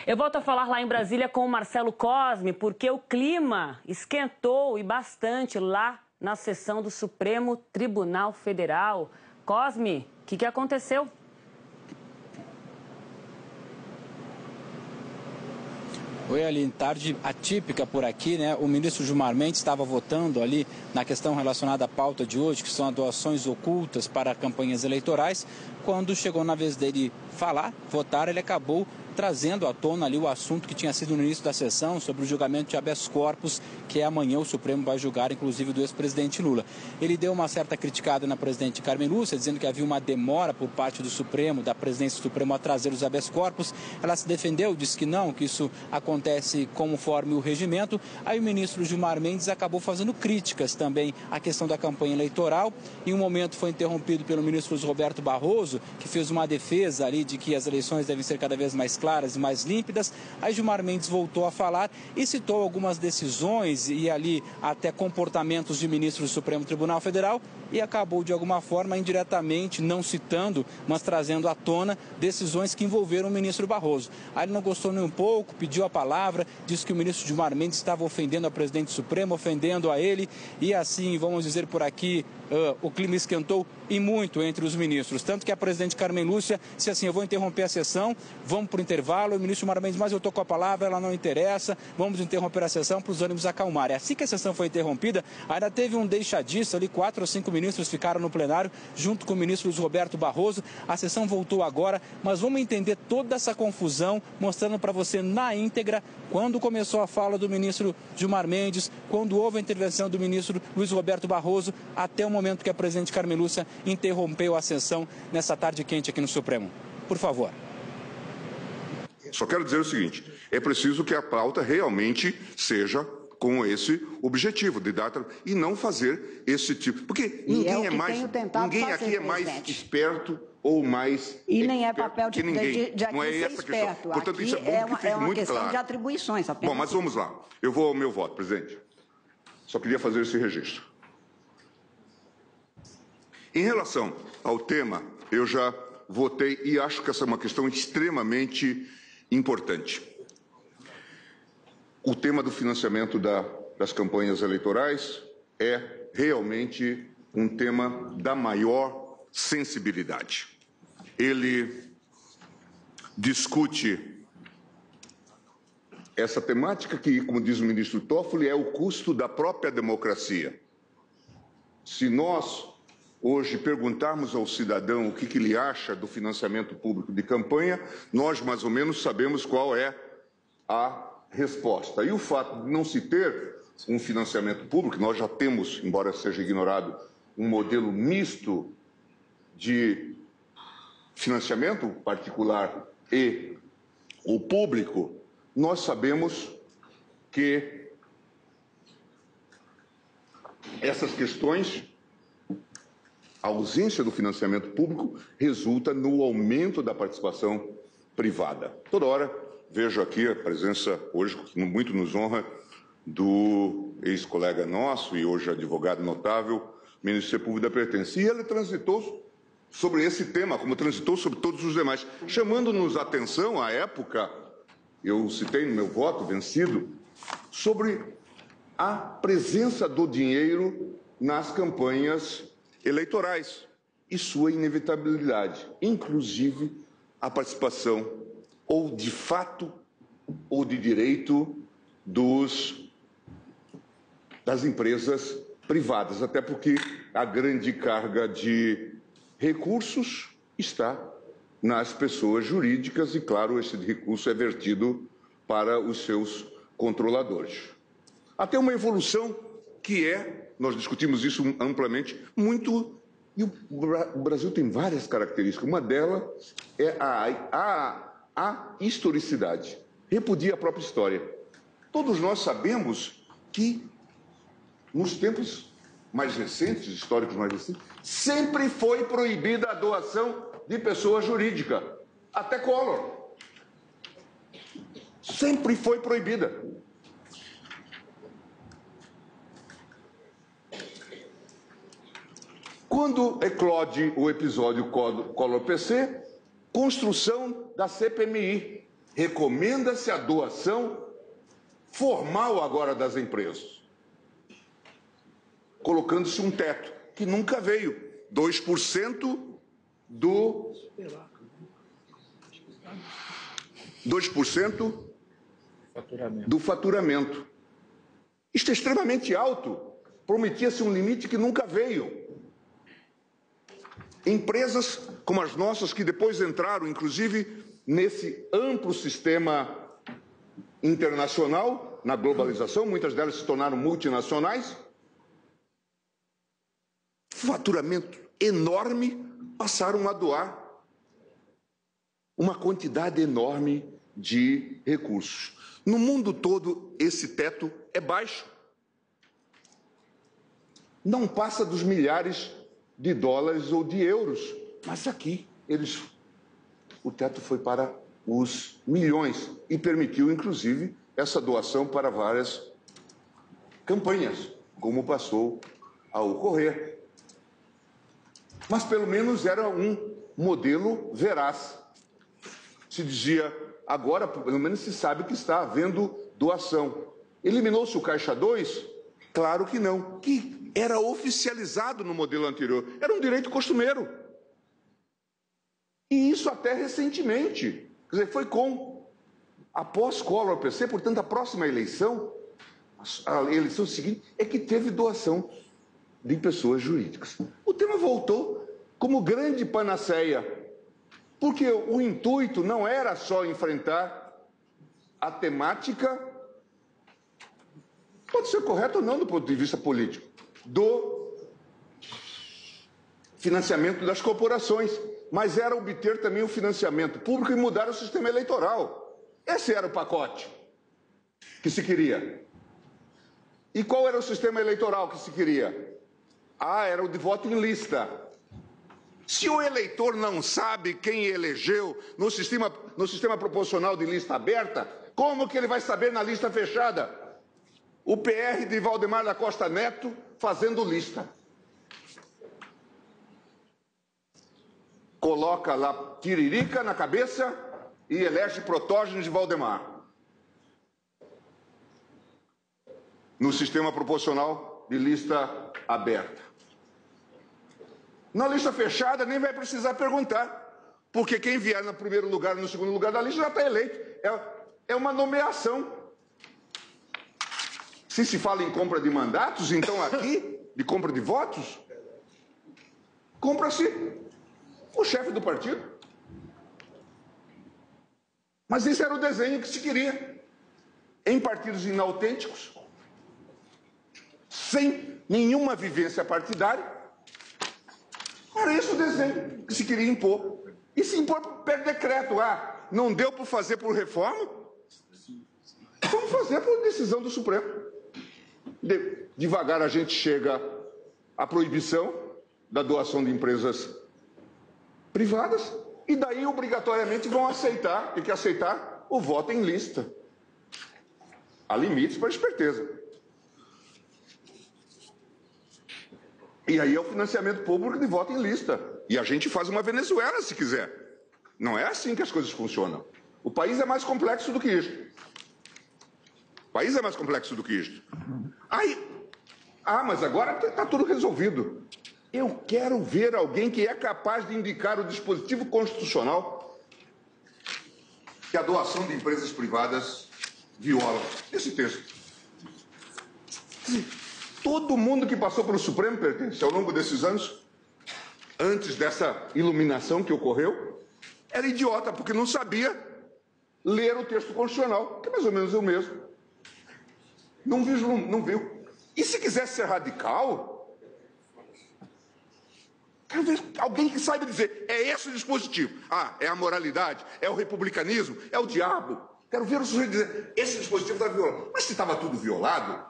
Eu volto a falar lá em Brasília com o Marcelo Cosme, porque o clima esquentou e bastante lá na sessão do Supremo Tribunal Federal. Cosme, o que aconteceu? Oi, Aline, tarde atípica por aqui, né? O ministro Gilmar Mendes estava votando ali na questão relacionada à pauta de hoje, que são as doações ocultas para campanhas eleitorais. Quando chegou na vez dele votar, ele acabou trazendo à tona ali o assunto que tinha sido no início da sessão sobre o julgamento de habeas corpus, que amanhã o Supremo vai julgar, inclusive, do ex-presidente Lula. Ele deu uma certa criticada na presidente Carmen Lúcia, dizendo que havia uma demora por parte do Supremo, da presidência do Supremo, a trazer os habeas corpus. Ela se defendeu, disse que não, que isso acontece conforme o regimento. Aí o ministro Gilmar Mendes acabou fazendo críticas também à questão da campanha eleitoral. Em um momento foi interrompido pelo ministro Luiz Roberto Barroso, que fez uma defesa ali de que as eleições devem ser cada vez mais claras e mais límpidas. Aí Gilmar Mendes voltou a falar e citou algumas decisões e ali até comportamentos de ministros do Supremo Tribunal Federal e acabou de alguma forma indiretamente, não citando, mas trazendo à tona decisões que envolveram o ministro Barroso. Aí ele não gostou nem um pouco, pediu a palavra, disse que o ministro Gilmar Mendes estava ofendendo a presidente do Supremo, ofendendo a ele e assim, vamos dizer por aqui, o clima esquentou e muito entre os ministros. Tanto que a presidente Carmen Lúcia disse assim: eu vou interromper a sessão, vamos para o intervalo. O ministro Gilmar Mendes, mas eu estou com a palavra, ela não interessa, vamos interromper a sessão para os ânimos acalmarem. Assim que a sessão foi interrompida, ainda teve um deixadiço ali, 4 ou 5 ministros ficaram no plenário, junto com o ministro Luiz Roberto Barroso. A sessão voltou agora, mas vamos entender toda essa confusão, mostrando para você na íntegra quando começou a fala do ministro Gilmar Mendes, quando houve a intervenção do ministro Luiz Roberto Barroso, até o momento que a presidente Carmen Lúcia interrompeu a sessão nessa tarde quente aqui no Supremo. Por favor. Só quero dizer o seguinte, é preciso que a pauta realmente seja com esse objetivo de dar e não fazer esse tipo, porque ninguém aqui é mais esperto ou mais e nem é papel de ninguém. De não é ser essa esperto. Questão. Portanto, aqui isso é bom que fique uma muito questão claro. De atribuições apenas. Bom, mas vamos lá. Eu vou ao meu voto, presidente. Só queria fazer esse registro. Em relação ao tema, eu já votei e acho que essa é uma questão extremamente importante. O tema do financiamento das campanhas eleitorais é realmente um tema da maior sensibilidade. Ele discute essa temática que, como diz o ministro Toffoli, é o custo da própria democracia. Se nós hoje perguntarmos ao cidadão o que ele acha do financiamento público de campanha, nós mais ou menos sabemos qual é a resposta. E o fato de não se ter um financiamento público, nós já temos, embora seja ignorado, um modelo misto de financiamento particular e o público, nós sabemos que essas questões, a ausência do financiamento público resulta no aumento da participação privada. Toda hora vejo aqui a presença, hoje, que muito nos honra, do ex-colega nosso e hoje advogado notável, ministro Sepúlveda Pertence. E ele transitou sobre esse tema, como transitou sobre todos os demais, chamando-nos a atenção, à época, eu citei no meu voto vencido, sobre a presença do dinheiro nas campanhas eleitorais e sua inevitabilidade, inclusive a participação ou de fato ou de direito das empresas privadas, até porque a grande carga de recursos está nas pessoas jurídicas e, claro, esse recurso é vertido para os seus controladores. Até uma evolução que nós discutimos isso amplamente, e o Brasil tem várias características. Uma delas é a historicidade, repudia a própria história. Todos nós sabemos que, nos tempos mais recentes, históricos mais recentes, sempre foi proibida a doação de pessoa jurídica, até Collor. Sempre foi proibida. Quando eclode o episódio Collor-PC, construção da CPMI. recomenda-se a doação formal agora das empresas, colocando-se um teto que nunca veio, 2% do 2% do faturamento. Isto é extremamente alto. Prometia-se um limite que nunca veio. Empresas como as nossas, que depois entraram, inclusive, nesse amplo sistema internacional, na globalização, muitas delas se tornaram multinacionais, faturamento enorme, passaram a doar uma quantidade enorme de recursos. No mundo todo, esse teto é baixo. Não passa dos milhares de dólares ou de euros. Mas aqui, o teto foi para os milhões e permitiu, inclusive, essa doação para várias campanhas, como passou a ocorrer. Mas, pelo menos, era um modelo veraz. Se dizia, agora, pelo menos se sabe que está havendo doação. Eliminou-se o Caixa 2? Claro que não, que era oficializado no modelo anterior. Era um direito costumeiro. E isso até recentemente. Quer dizer, foi após Collor PC, portanto, a próxima eleição, a eleição seguinte, é que teve doação de pessoas jurídicas. O tema voltou como grande panaceia, porque o intuito não era só enfrentar a temática, pode ser correto ou não do ponto de vista político, do financiamento das corporações, mas era obter também o financiamento público e mudar o sistema eleitoral. Esse era o pacote que se queria. E qual era o sistema eleitoral que se queria? Era o de voto em lista. Se o eleitor não sabe quem elegeu no sistema proporcional de lista aberta, como que ele vai saber na lista fechada? O PR de Valdemar da Costa Neto fazendo lista. Coloca lá Tiririca na cabeça e elege Protógenes de Valdemar. No sistema proporcional de lista aberta. Na lista fechada nem vai precisar perguntar, porque quem vier no primeiro lugar e no segundo lugar da lista já está eleito. É uma nomeação. Se se fala em compra de mandatos, então aqui, de compra de votos, compra-se o chefe do partido. Mas esse era o desenho que se queria. Em partidos inautênticos, sem nenhuma vivência partidária, era esse o desenho que se queria impor. E se impor por decreto. Não deu para fazer por reforma? Vamos fazer por decisão do Supremo. Devagar a gente chega à proibição da doação de empresas privadas e daí obrigatoriamente vão aceitar, tem que aceitar o voto em lista. Há limites para a esperteza. E aí é o financiamento público de voto em lista. E a gente faz uma Venezuela, se quiser. Não é assim que as coisas funcionam. O país é mais complexo do que isto. O país é mais complexo do que isto. Mas agora está tudo resolvido. Eu quero ver alguém que é capaz de indicar o dispositivo constitucional que a doação de empresas privadas viola. Esse texto. Todo mundo que passou pelo Supremo pertence ao longo desses anos, antes dessa iluminação que ocorreu, era idiota, porque não sabia ler o texto constitucional, que é mais ou menos o mesmo. Não viu. E se quisesse ser radical, quero ver alguém que saiba dizer, é esse o dispositivo. É a moralidade, é o republicanismo, é o diabo. Quero ver o sujeito dizer, esse dispositivo está violado. Mas se estava tudo violado,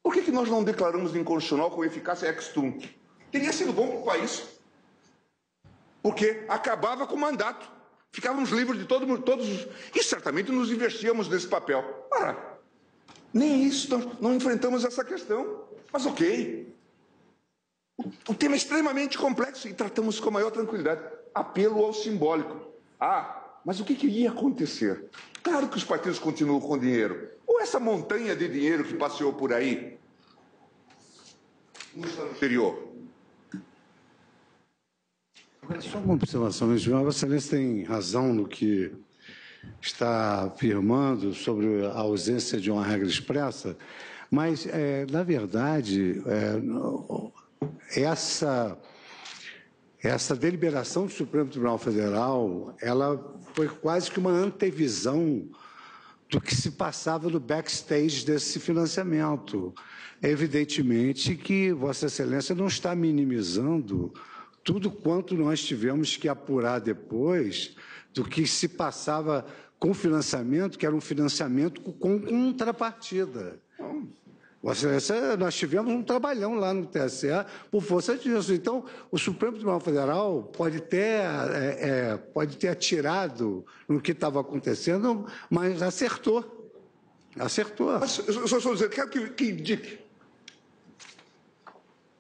por que nós não declaramos inconstitucional com eficácia ex-tunc? Teria sido bom para o país. Porque acabava com o mandato. Ficávamos livres de todos. E certamente nos investíamos nesse papel. Nem isso, nós não enfrentamos essa questão. Mas ok. O tema é extremamente complexo e tratamos com a maior tranquilidade. Apelo ao simbólico. Mas o que ia acontecer? Claro que os partidos continuam com dinheiro. Ou essa montanha de dinheiro que passeou por aí no exterior? Só uma observação, Vossa Excelência tem razão no que está afirmando sobre a ausência de uma regra expressa, mas, na verdade, essa deliberação do Supremo Tribunal Federal, ela foi quase que uma antevisão do que se passava no backstage desse financiamento. Evidentemente que Vossa Excelência não está minimizando tudo quanto nós tivemos que apurar depois do que se passava com financiamento, que era um financiamento com contrapartida. Vossa Excelência, nós tivemos um trabalhão lá no TSE por força disso. Então, o Supremo Tribunal Federal pode ter atirado no que estava acontecendo, mas acertou. Acertou. Mas, eu só estou dizendo, quero que indique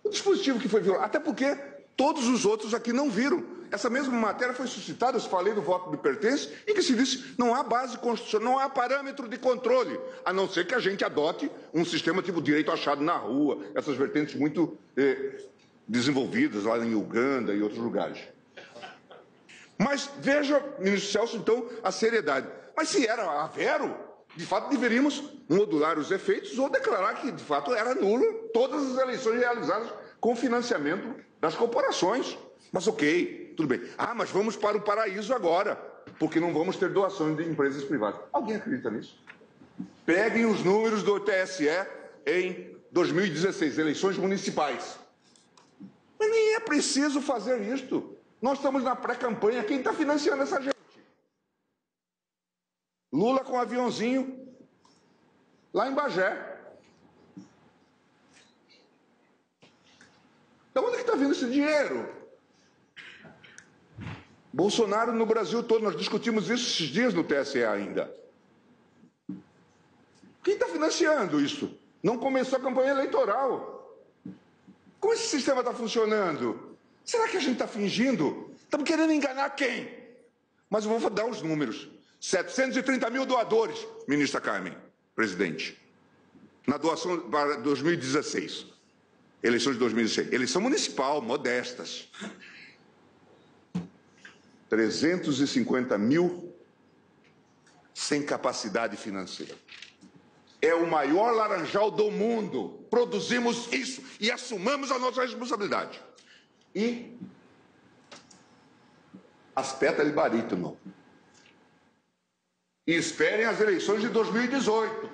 o dispositivo que foi violado, até porque todos os outros aqui não viram. Essa mesma matéria foi suscitada, eu falei do voto de pertença, em que se disse não há base constitucional, não há parâmetro de controle, a não ser que a gente adote um sistema tipo direito achado na rua, essas vertentes muito desenvolvidas lá em Uganda e outros lugares. Mas veja, ministro Celso, então, a seriedade. Mas se era a vero, de fato deveríamos modular os efeitos ou declarar que, de fato, era nulo todas as eleições realizadas com financiamento das corporações. Mas ok, tudo bem. Ah, mas vamos para o paraíso agora, porque não vamos ter doações de empresas privadas. Alguém acredita nisso? Peguem os números do TSE em 2016, eleições municipais. Mas nem é preciso fazer isto. Nós estamos na pré-campanha. Quem está financiando essa gente? Lula com um aviãozinho lá em Bagé. Então onde é que está vindo esse dinheiro? Bolsonaro no Brasil todo, nós discutimos isso esses dias no TSE ainda. Quem está financiando isso? Não começou a campanha eleitoral. Como esse sistema está funcionando? Será que a gente está fingindo? Estamos querendo enganar quem? Mas eu vou dar os números. 730 mil doadores, ministra Carmen, presidente, na doação para 2016, eleições de 2016, eleição municipal, modestas. 350 mil sem capacidade financeira. É o maior laranjal do mundo. Produzimos isso e assumamos a nossa responsabilidade. E aspeta il barítono. E esperem as eleições de 2018.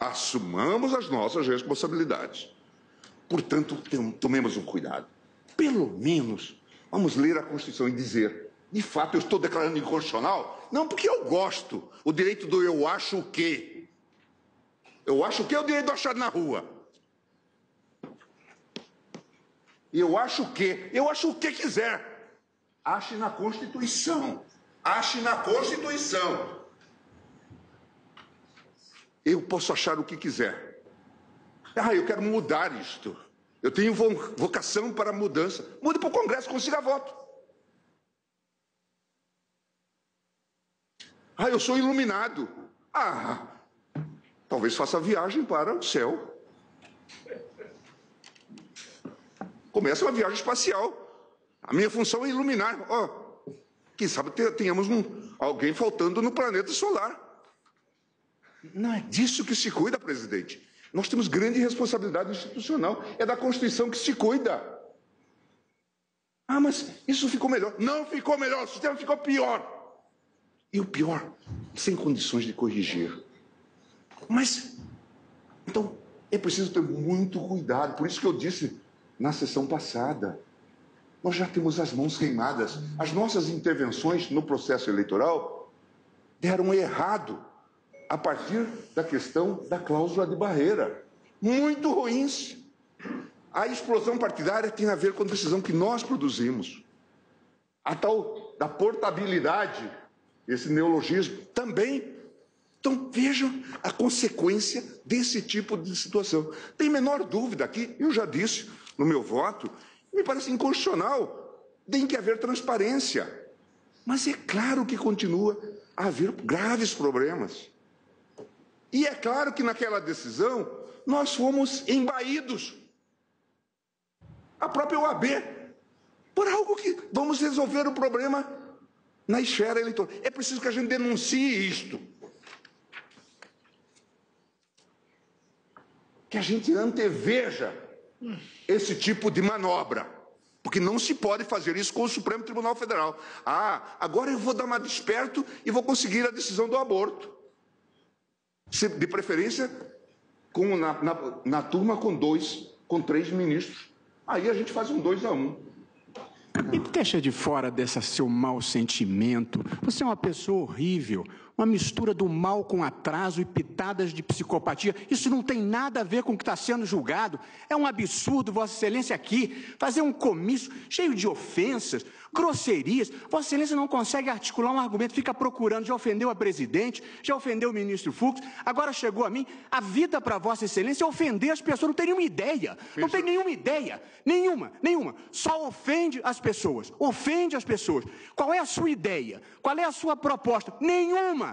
Assumamos as nossas responsabilidades. Portanto, tomemos um cuidado. Pelo menos, vamos ler a Constituição e dizer, de fato, eu estou declarando inconstitucional? Não, porque eu gosto. O direito do eu acho o quê? Eu acho o quê é o direito do achado na rua. E eu acho o quê? Eu acho o que quiser. Ache na Constituição. Ache na Constituição. Eu posso achar o que quiser. Ah, eu quero mudar isto. Eu tenho vocação para mudança. Mude para o Congresso, consiga voto. Ah, eu sou iluminado. Ah, talvez faça viagem para o céu. Começa uma viagem espacial. A minha função é iluminar. Quem sabe tenhamos alguém faltando no planeta solar. Não é disso que se cuida, presidente. Nós temos grande responsabilidade institucional. É da Constituição que se cuida. Ah, mas isso ficou melhor. Não ficou melhor, o sistema ficou pior. E o pior, sem condições de corrigir. Mas, então, é preciso ter muito cuidado. Por isso que eu disse na sessão passada, nós já temos as mãos queimadas. As nossas intervenções no processo eleitoral deram errado a partir da questão da cláusula de barreira. Muito ruins. A explosão partidária tem a ver com a decisão que nós produzimos. A tal da portabilidade, esse neologismo, também. Então, vejam a consequência desse tipo de situação. Tem menor dúvida aqui, eu já disse no meu voto, me parece inconstitucional. Tem que haver transparência. Mas é claro que continua a haver graves problemas. E é claro que naquela decisão nós fomos embaídos. A própria OAB, por algo que vamos resolver o problema na esfera eleitoral. É preciso que a gente denuncie isto. Que a gente anteveja esse tipo de manobra. Porque não se pode fazer isso com o Supremo Tribunal Federal. Ah, agora eu vou dar uma desperto e vou conseguir a decisão do aborto. De preferência, na turma com 3 ministros. Aí a gente faz um 2-1. E deixa de fora desse seu mau sentimento. Você é uma pessoa horrível, uma mistura do mal com atraso e pitadas de psicopatia. Isso não tem nada a ver com o que está sendo julgado. É um absurdo, Vossa Excelência, aqui fazer um comício cheio de ofensas, grosserias. Vossa Excelência não consegue articular um argumento, fica procurando, já ofendeu a presidente, já ofendeu o ministro Fux, agora chegou a mim. A vida para Vossa Excelência é ofender as pessoas, não tem nenhuma ideia, não tem nenhuma ideia, nenhuma. Só ofende as pessoas, ofende as pessoas. Qual é a sua ideia? Qual é a sua proposta? Nenhuma.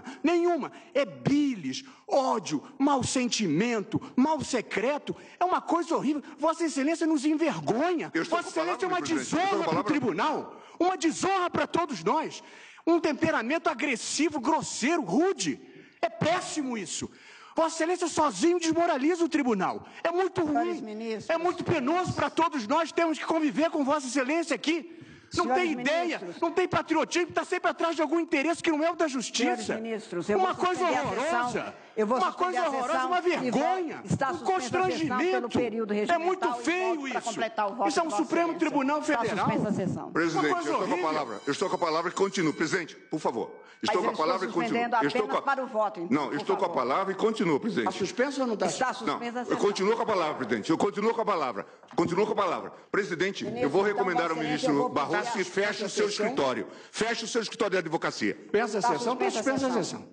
É bilis, ódio, mau sentimento, mal secreto. É uma coisa horrível. Vossa Excelência nos envergonha. Vossa Excelência é uma desonra para o tribunal. Uma desonra para todos nós. Um temperamento agressivo, grosseiro, rude. É péssimo isso. Vossa Excelência sozinho desmoraliza o tribunal. É muito ruim. É muito penoso para todos nós. Temos que conviver com Vossa Excelência aqui. Não tem ideia, não tem patriotismo, está sempre atrás de algum interesse que não é o da justiça. Uma coisa horrorosa. Uma coisa horrorosa, uma vergonha, um constrangimento. É muito feio isso. Isso é um Supremo Tribunal Federal. Presidente, eu estou com a palavra e continuo. Presidente, por favor. Estou com a palavra e continuo. Para o voto, então, não, estou com a palavra e continuo, presidente. Está suspenso ou não está? Está suspensa a sessão. Eu continuo com a palavra, presidente. Eu continuo com a palavra. Continuo com a palavra. Presidente, eu vou recomendar ao ministro Barroso que feche o seu escritório. Feche o seu escritório de advocacia. Suspensa a sessão, está suspensa a sessão.